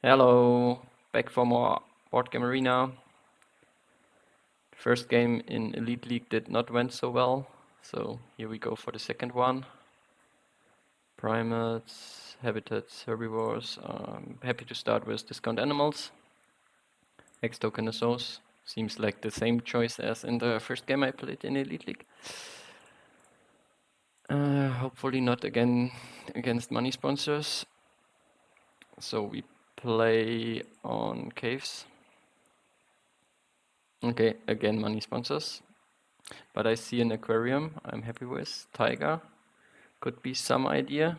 Hello, back for more board game arena. First game in Elite League did not went so well, so here we go for the second one. Primates, habitats, herbivores. Happy to start with discount animals. X token Assos. Seems like the same choice as in the first game I played in Elite League. Hopefully not again against money sponsors. So we play on caves. Okay, again money sponsors. But I see an aquarium I'm happy with. Tiger could be some idea.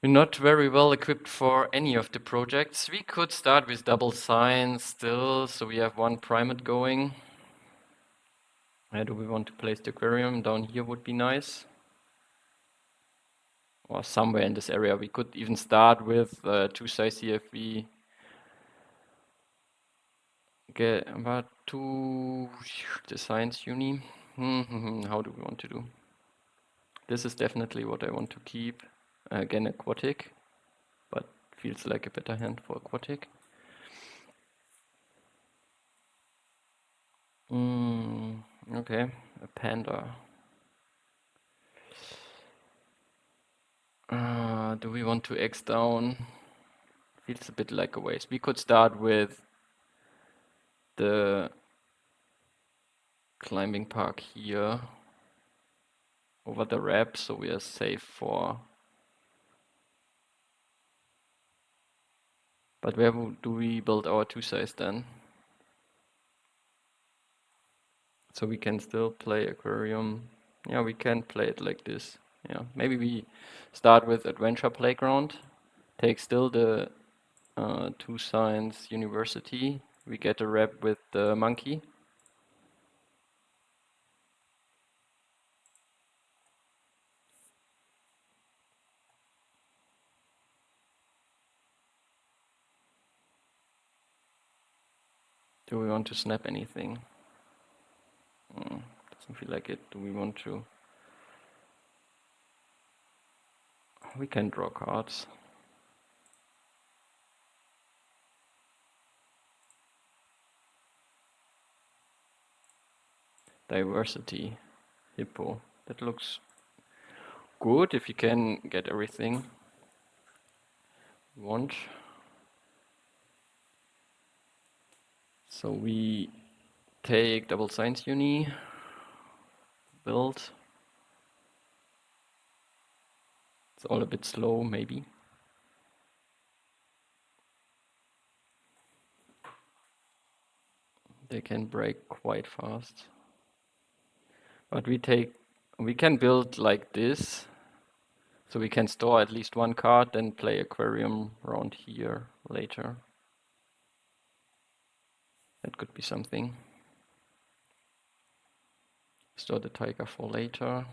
We're not very well equipped for any of the projects. We could start with double signs still, so we have one primate going. Where do we want to place the aquarium? Down here would be nice. Or somewhere in this area. We could even start with two size CFV. Get about two the science uni. How do we want to do? This is definitely what I want to keep. Again, aquatic, but feels like a better hand for aquatic. Okay, a panda. Do we want to X down? Feels a bit like a waste. We could start with the climbing park here over the wrap, so we are safe for. But where do we build our two size then? So we can still play aquarium. Yeah, we can play it like this. Yeah, maybe we start with adventure playground. Take still the two signs university. We get a wrap with the monkey. Do we want to snap anything? Doesn't feel like it. Do we want to? We can draw cards. Diversity. Hippo. That looks good if you can get everything you want. So we take double science uni. Build. It's all a bit slow, maybe. They can break quite fast. But we can build like this. So we can store at least one card, then play aquarium around here later. That could be something. Store the tiger for later.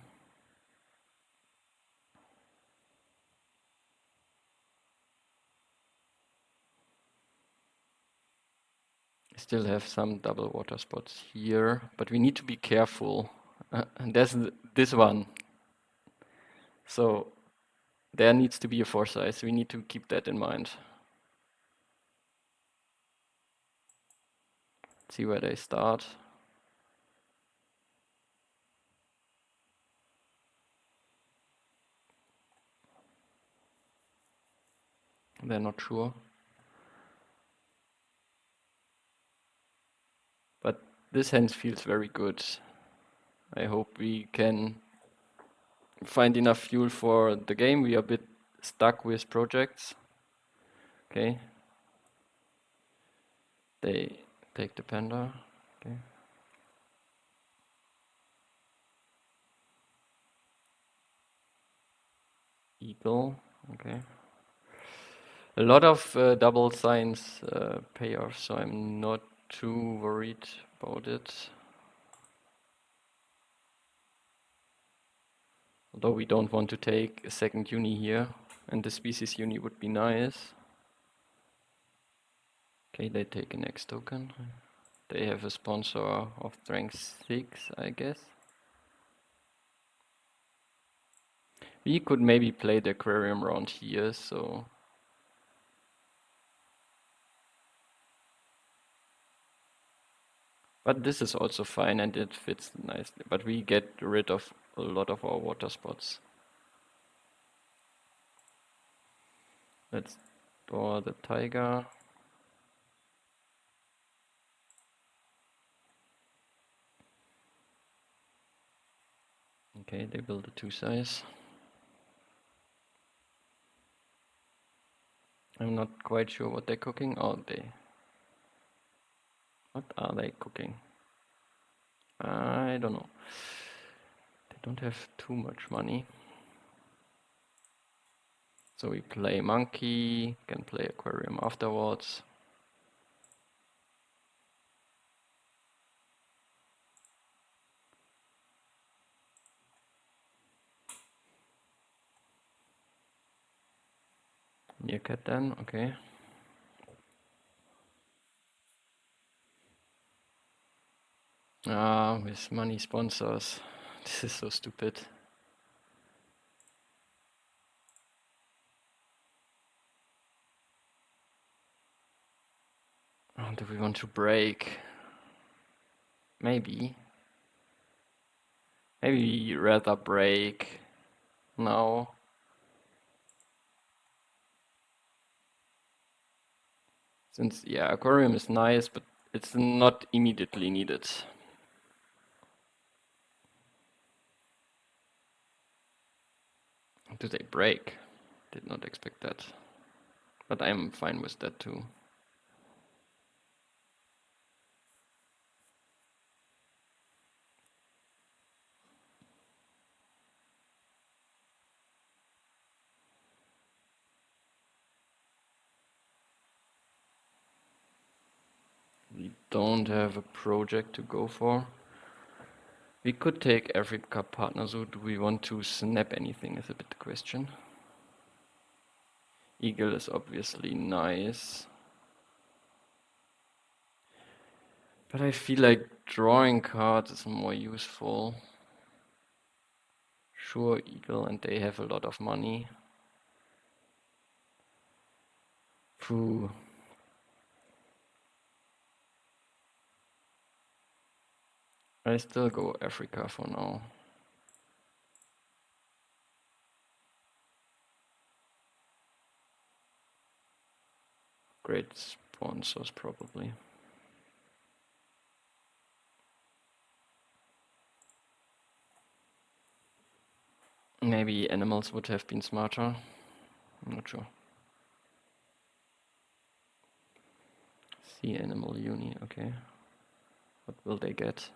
Still have some double water spots here, but we need to be careful. And there's this one. So there needs to be a foresight. So we need to keep that in mind. See where they start. They're not sure. But this hand feels very good. I hope we can find enough fuel for the game. We are a bit stuck with projects. Okay. They take the panda. Okay. Eagle. Okay. A lot of double signs payoff, so I'm not too worried about it. Although we don't want to take a second uni here, and the species uni would be nice. Okay, they take an X token. They have a sponsor of strength 6, I guess. We could maybe play the aquarium around here, so But this is also fine and it fits nicely. But we get rid of a lot of our water spots. Let's draw the tiger. Okay, they build a 2-size. I'm not quite sure what they're cooking. Oh, what are they cooking? I don't know. They don't have too much money. So we play monkey, can play aquarium afterwards. Meerkat then, okay. Ah, with money sponsors. This is so stupid. Oh, do we want to break? Maybe. Maybe rather break now. Since, yeah, aquarium is nice, but it's not immediately needed. Do they break? Did not expect that. But I'm fine with that too. We don't have a project to go for. We could take every cup partner, so do we want to snap anything is a bit the question. Eagle is obviously nice. But I feel like drawing cards is more useful. Sure, Eagle, and they have a lot of money. Phew. I still go Africa for now. Great sponsors, probably. Maybe animals would have been smarter. I'm not sure. Sea animal uni, okay. What will they get?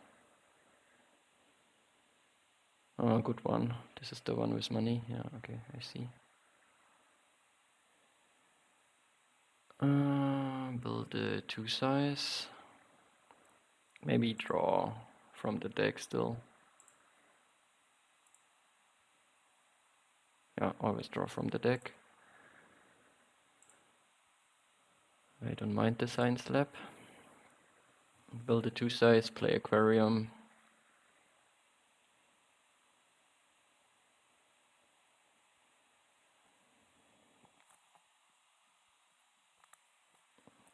Oh, good one. This is the one with money. Yeah, okay, I see. Build a 2-size. Maybe draw from the deck still. Yeah, always draw from the deck. I don't mind the science lab. Build a 2-size, play aquarium.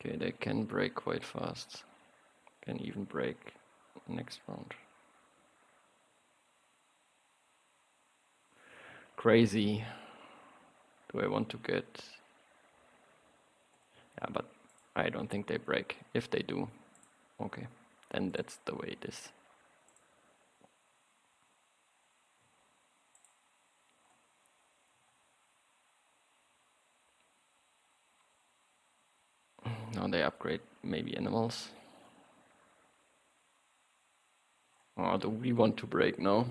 Okay, they can break quite fast. Can even break next round. Crazy. Do I want to get... Yeah, but I don't think they break. If they do, okay, then that's the way it is. Now they upgrade maybe animals. Oh, do we want to break now?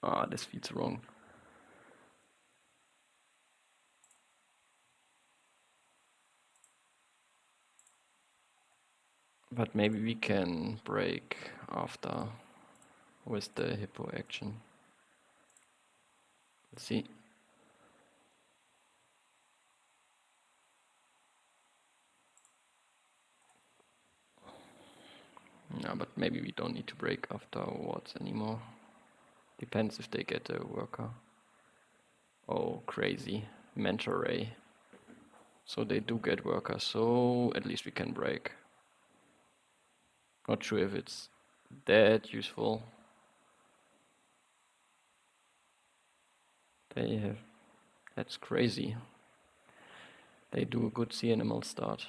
Ah, this feels wrong. But maybe we can break after with the hippo action. Let's see. Yeah, but maybe we don't need to break afterwards anymore. Depends if they get a worker. Oh, crazy. Mentor ray. So they do get workers, so at least we can break. Not sure if it's that useful. They have, that's crazy. They do a good sea animal start.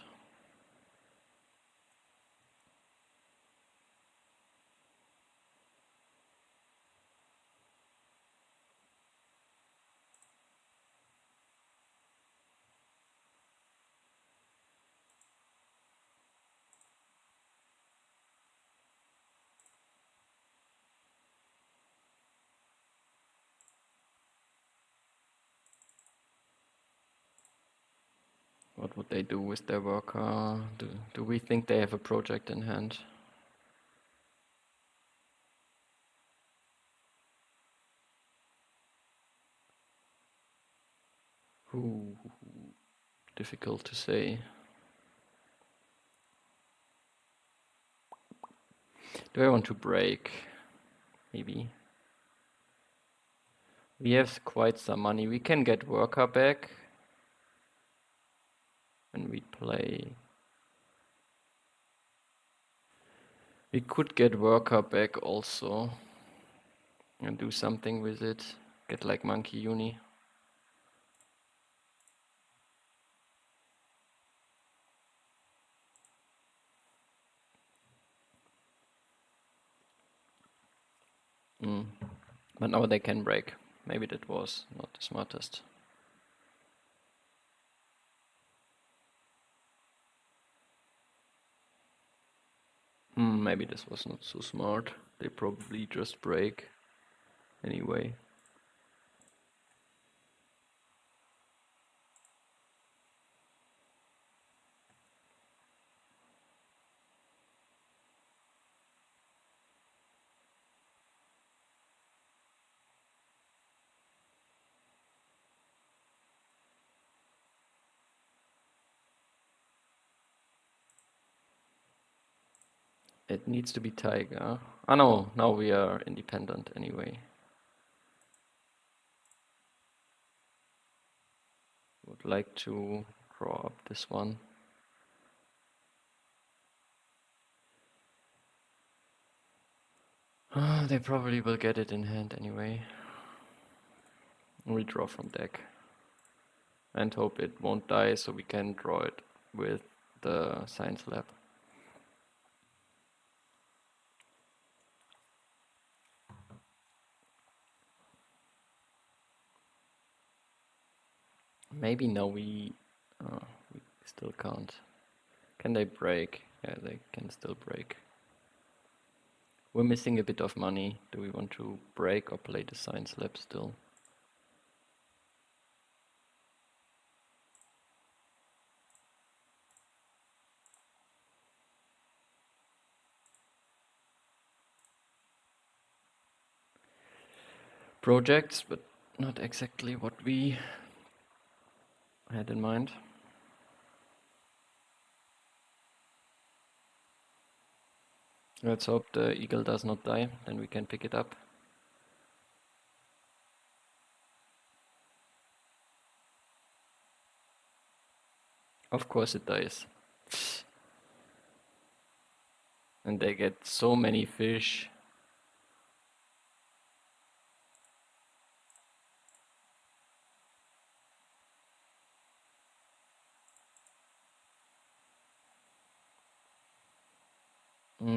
What would they do with their worker? Do we think they have a project in hand? Ooh, difficult to say. Do I want to break? Maybe. We have quite some money. We can get worker back when we play. We could get worker back also and do something with it. Get like monkey uni. But now they can break. Maybe that was not the smartest. Maybe this was not so smart. They probably just break anyway. It needs to be tiger. Ah no, now we are independent anyway. Would like to draw up this one. They probably will get it in hand anyway. We draw from deck. And hope it won't die so we can draw it with the science lab. Maybe now we still can't. Can they break? Yeah, they can still break. We're missing a bit of money. Do we want to break or play the science lab still? Projects, but not exactly what we had in mind. Let's hope the eagle does not die, then we can pick it up. Of course it dies. And they get so many fish.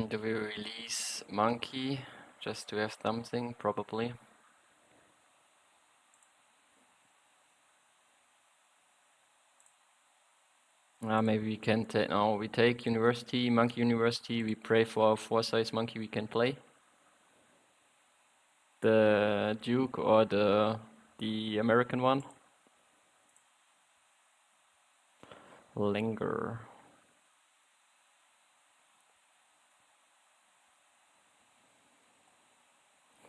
Do we release monkey just to have something? Probably. Maybe we can take. No, we take university, monkey university. We pray for a 4-size monkey we can play. The Duke or the American one. Linger.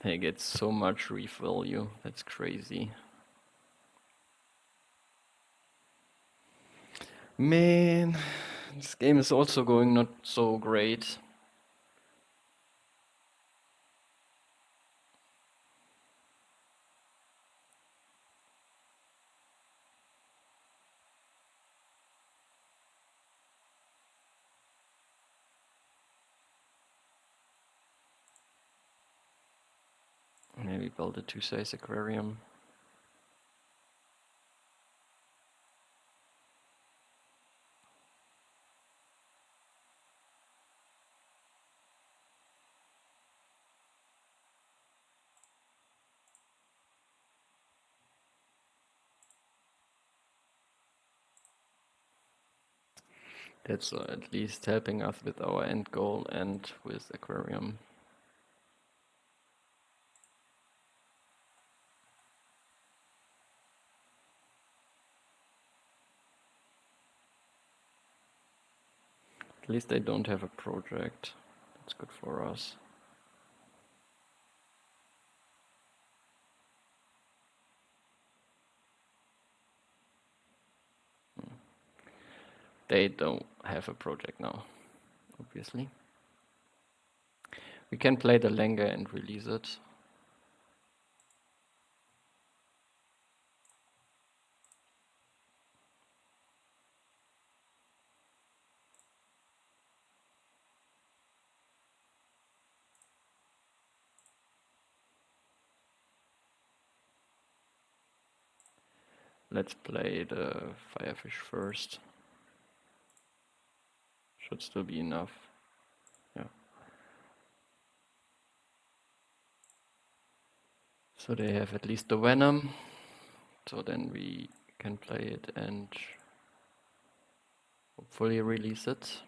They get so much reef value. That's crazy. Man, this game is also going not so great. build a 2-size aquarium. That's at least helping us with our end goal and with aquarium. At least they don't have a project. That's good for us. They don't have a project now, obviously. We can play the Langer and release it. Let's play the Firefish first. Should still be enough. Yeah. So they have at least the Venom. So then we can play it and hopefully release it.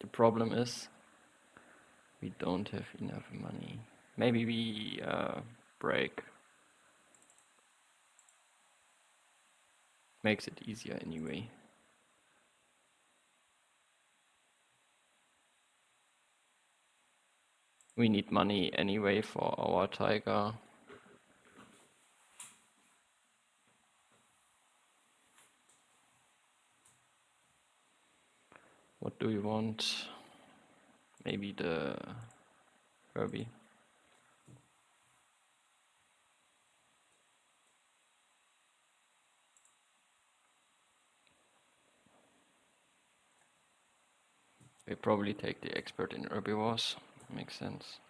The problem is we don't have enough money. Maybe we break. Makes it easier anyway. We need money anyway for our tiger. What do we want? Maybe the Herbie. We probably take the expert in herbivores. Makes sense.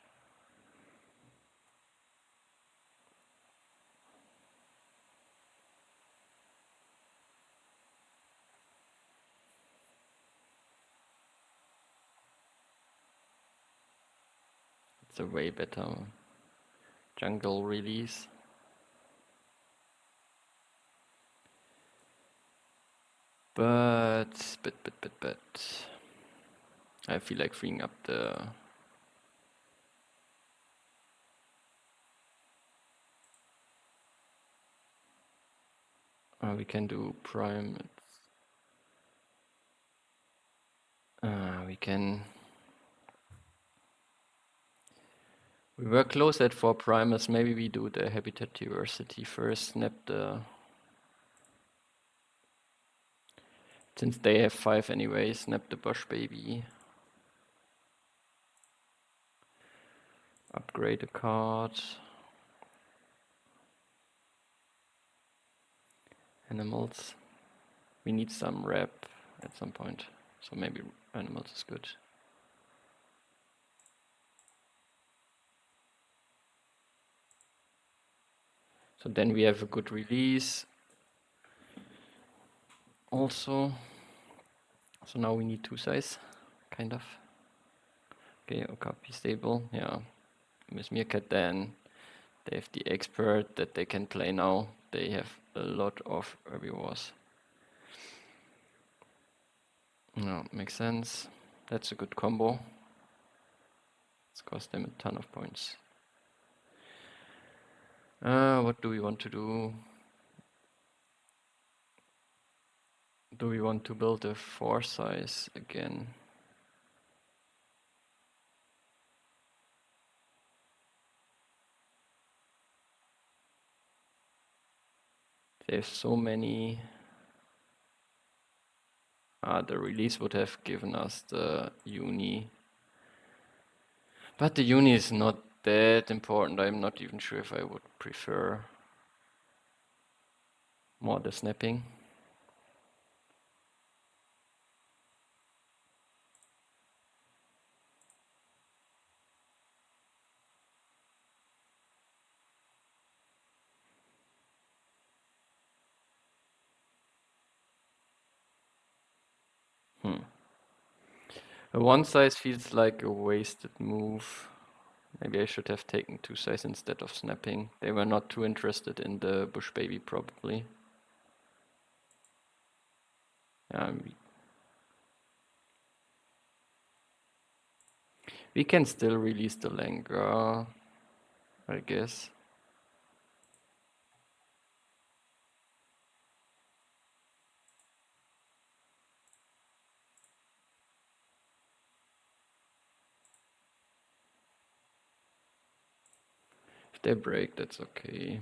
It's a way better jungle release. But I feel like freeing up the we can do prime. We were close at 4 primates. Maybe we do the habitat diversity first. Snap the. Since they have 5 anyway, snap the bush baby. Upgrade a card. Animals. We need some rep at some point. So maybe animals is good. So then we have a good release. Also. So now we need 2 size, kind of. Okay, Okapi stable, yeah. With Meerkat then they have the expert that they can play now. They have a lot of herbivores. No, makes sense. That's a good combo. It's cost them a ton of points. What do we want to do? Do we want to build a 4 size again? They have so many. The release would have given us the uni. But the uni is not that important. I'm not even sure if I would prefer more the snapping. A one size feels like a wasted move. Maybe I should have taken two size instead of snapping. They were not too interested in the bush baby, probably. We can still release the Lenga, I guess. If they break, that's okay.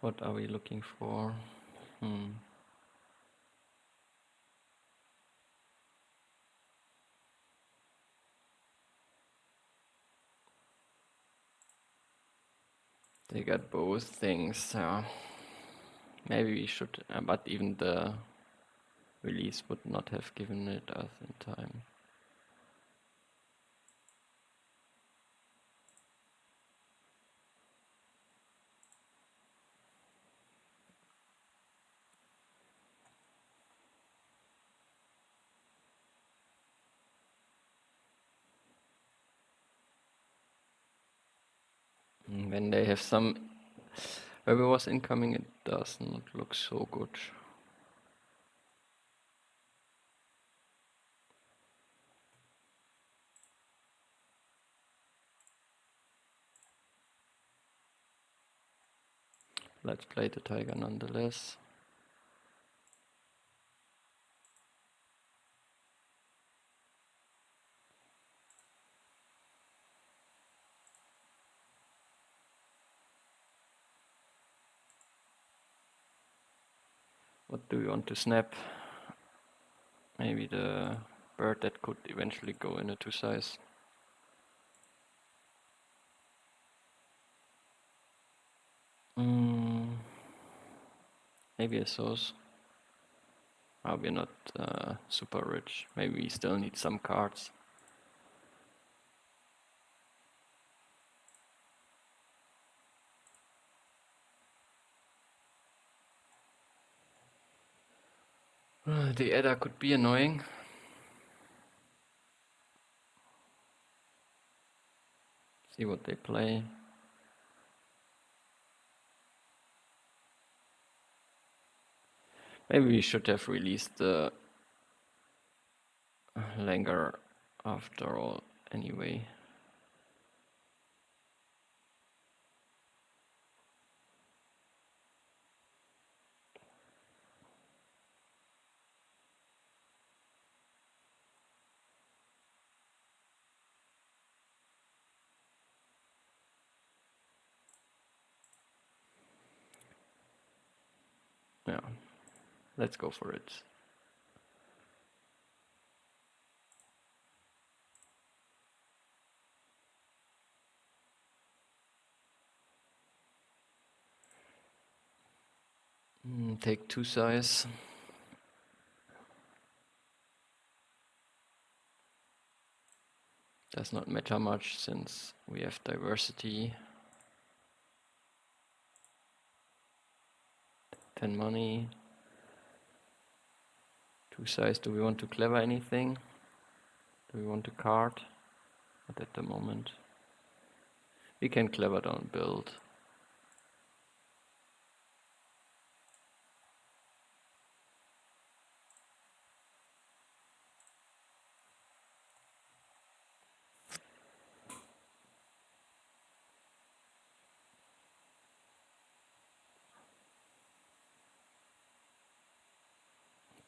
What are we looking for? They got both things. Maybe we should, but even the release would not have given it us in time. When they have some whoever was incoming, it does not look so good. Let's play the tiger nonetheless. What do we want to snap? Maybe the bird that could eventually go in a two size. Maybe a sauce. We're not super rich. Maybe we still need some cards. The Edda could be annoying. See what they play. Maybe we should have released the Langer after all, anyway. Yeah, let's go for it. Take two size. Does not matter much since we have diversity. 10 money. 2 size. Do we want to clever anything? Do we want a card? Not at the moment. We can clever down build.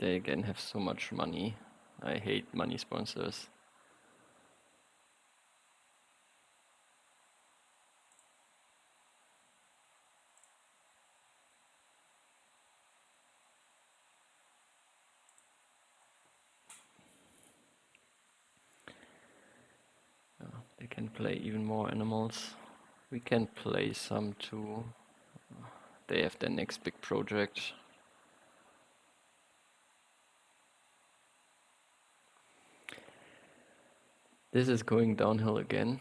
They again have so much money. I hate money sponsors. They can play even more animals. We can play some too. They have their next big project. This is going downhill again.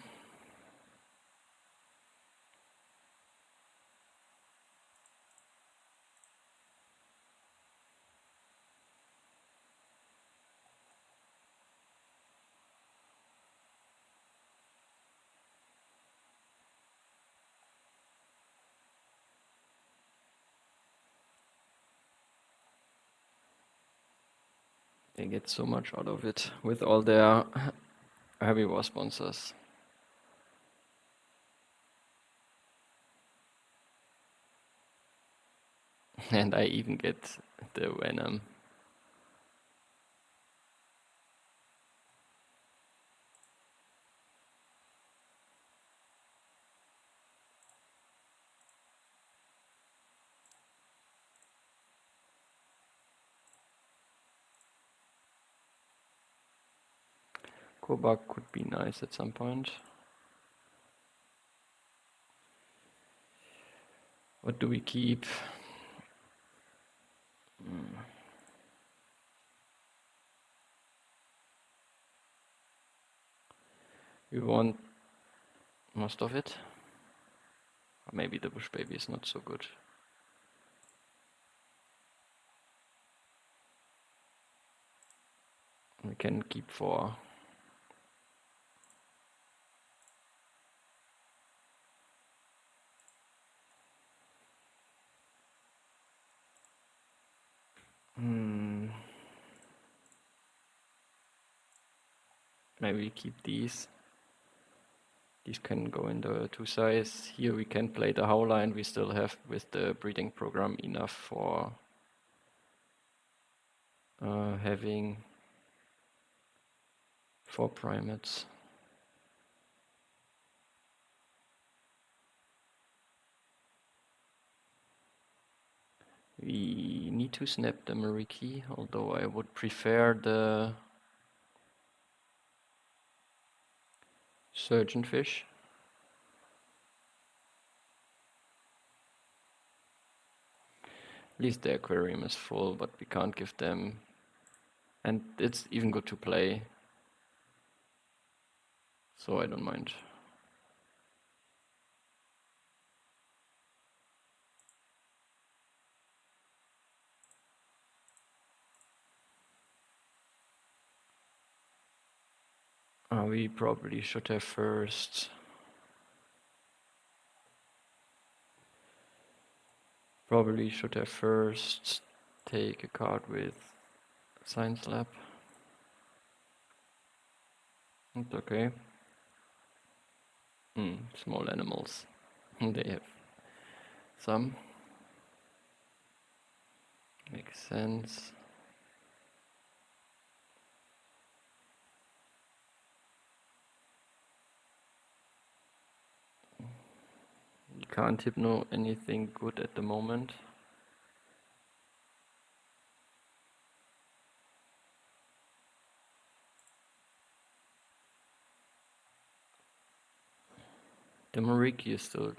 They get so much out of it with all their heavy war sponsors. And I even get the Venom. Kobak could be nice at some point. What do we keep? We want most of it. Maybe the Bush Baby is not so good. We can keep 4. Maybe we keep these. These can go in the 2 size. Here we can play the Howler, and we still have with the breeding program enough for having 4 primates. We need to snap the Mariki, although I would prefer the surgeon fish. At least the aquarium is full, but we can't give them, and it's even good to play, so I don't mind. We probably should have first take a card with Science Lab. It's okay. Small animals. They have some. Makes sense. You can't hypno anything good at the moment. The Mariki is still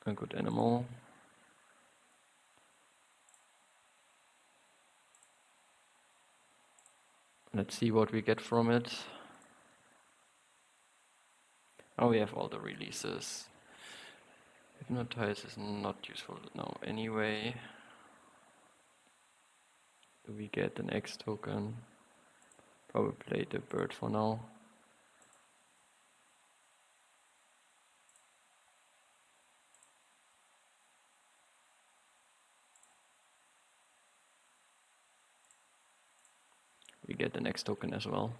a good animal. Let's see what we get from it. Oh, we have all the releases. Hypnotize is not useful now anyway. Do we get an X token? Probably play the bird for now. We get the next token as well.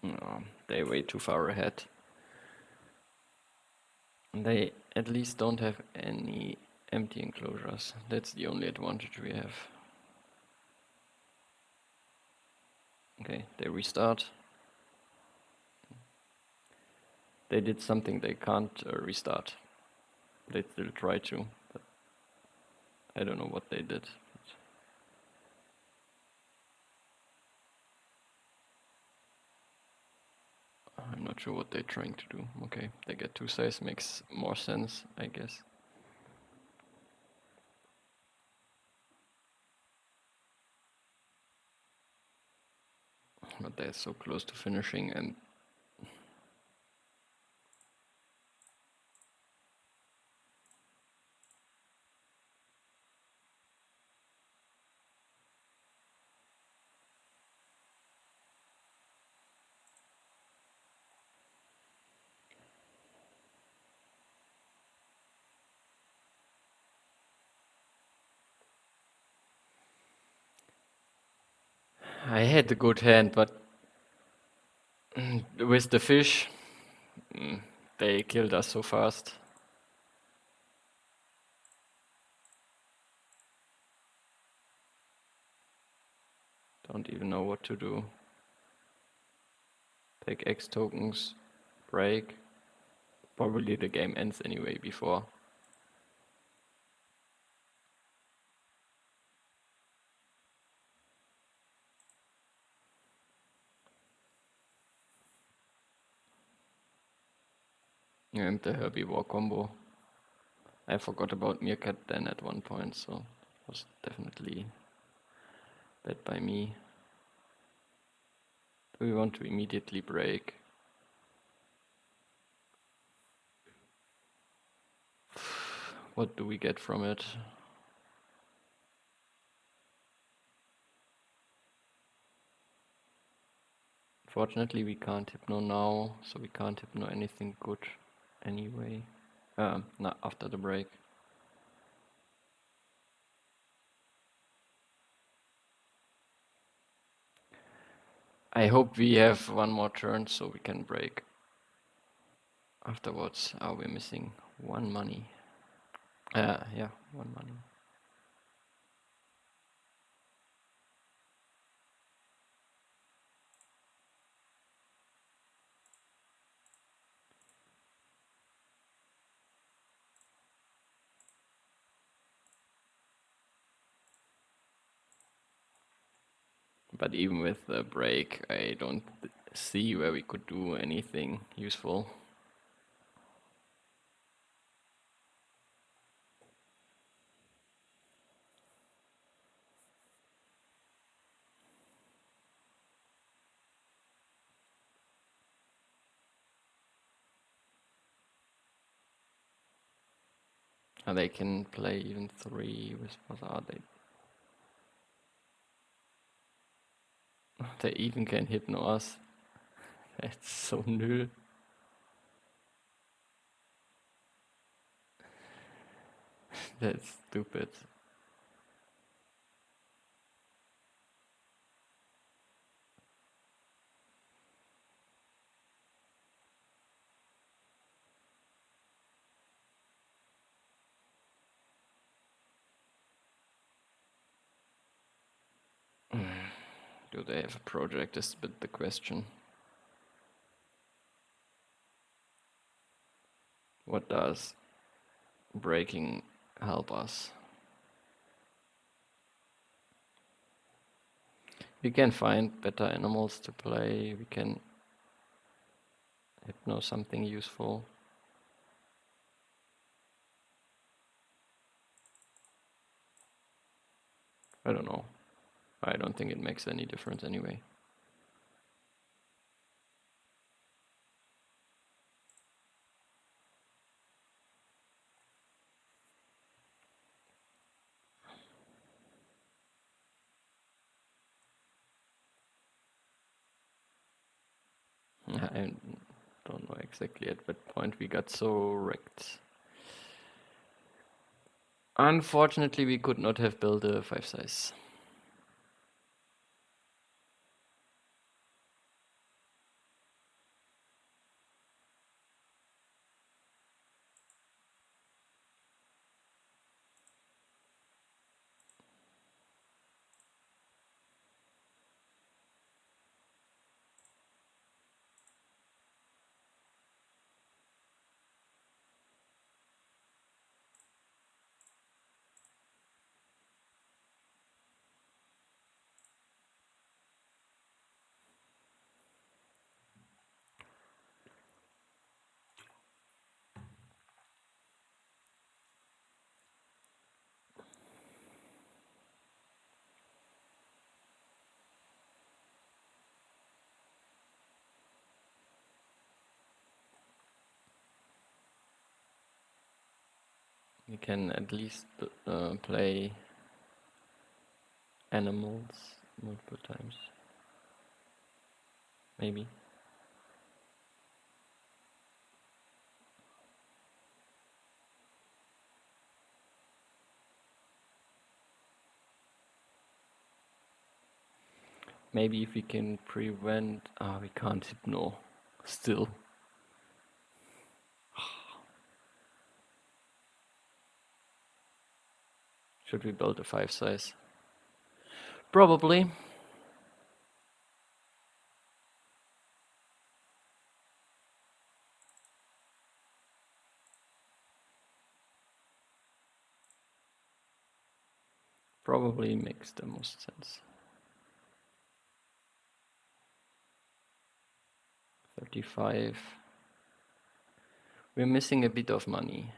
No, they're way too far ahead. They at least don't have any empty enclosures. That's the only advantage we have. Okay, they restart. They did something they can't restart. They still try to, but I don't know what they did. I'm not sure what they're trying to do. Okay, they get two size, makes more sense, I guess. But they're so close to finishing, and I had a good hand, but with the fish, they killed us so fast. Don't even know what to do. Take X tokens, break. Probably the game ends anyway before. And the herbivore combo. I forgot about Meerkat then at one point, so it was definitely bad by me. Do we want to immediately break? What do we get from it? Fortunately, we can't hypno now, so we can't hypno anything good anyway. Not after the break. I hope we have one more turn so we can break. Afterwards, we're missing one money. Yeah, one money. But even with the break, I don't see where we could do anything useful. And they can play even 3 with what are they? They even can hypno us. That's so null. That's stupid. Do they have a project is a bit the question. What does breaking help us? We can find better animals to play. We can hypno something useful. I don't know. I don't think it makes any difference anyway. I don't know exactly at what point we got so wrecked. Unfortunately, we could not have built a 5 size. We can at least play animals multiple times. Maybe. Maybe if we can prevent... we can't hypno. Still. Should we build a 5 size? Probably. Probably makes the most sense. 35. We're missing a bit of money.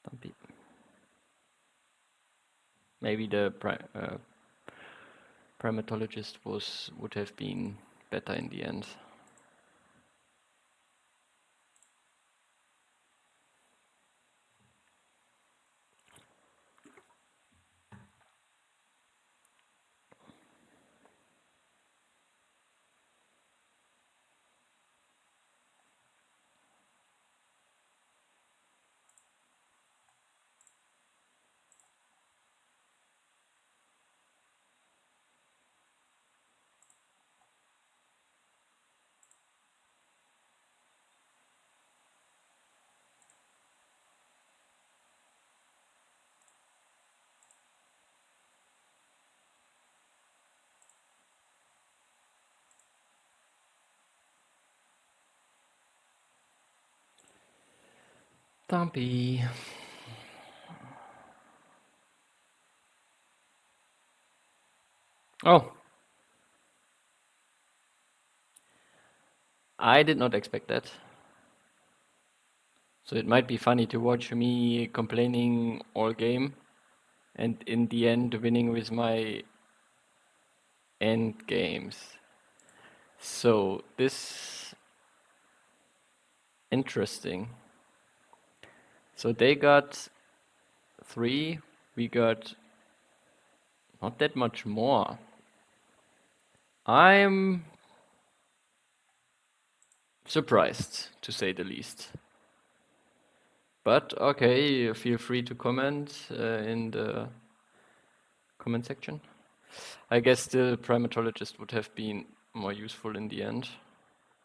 Dumpy. Maybe the primatologist would have been better in the end. Dumpy. Oh. I did not expect that. So it might be funny to watch me complaining all game and in the end winning with my end games. So this interesting. So they got 3, we got not that much more. I'm surprised, to say the least. But okay, feel free to comment in the comment section. I guess still primatologist would have been more useful in the end.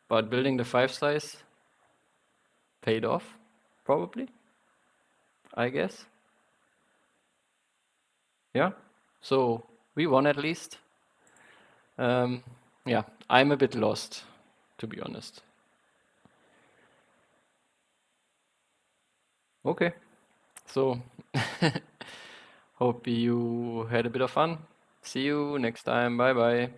But building the 5 size paid off, probably, I guess. Yeah, so we won at least. Yeah, I'm a bit lost, to be honest. Okay, so hope you had a bit of fun. See you next time. Bye bye.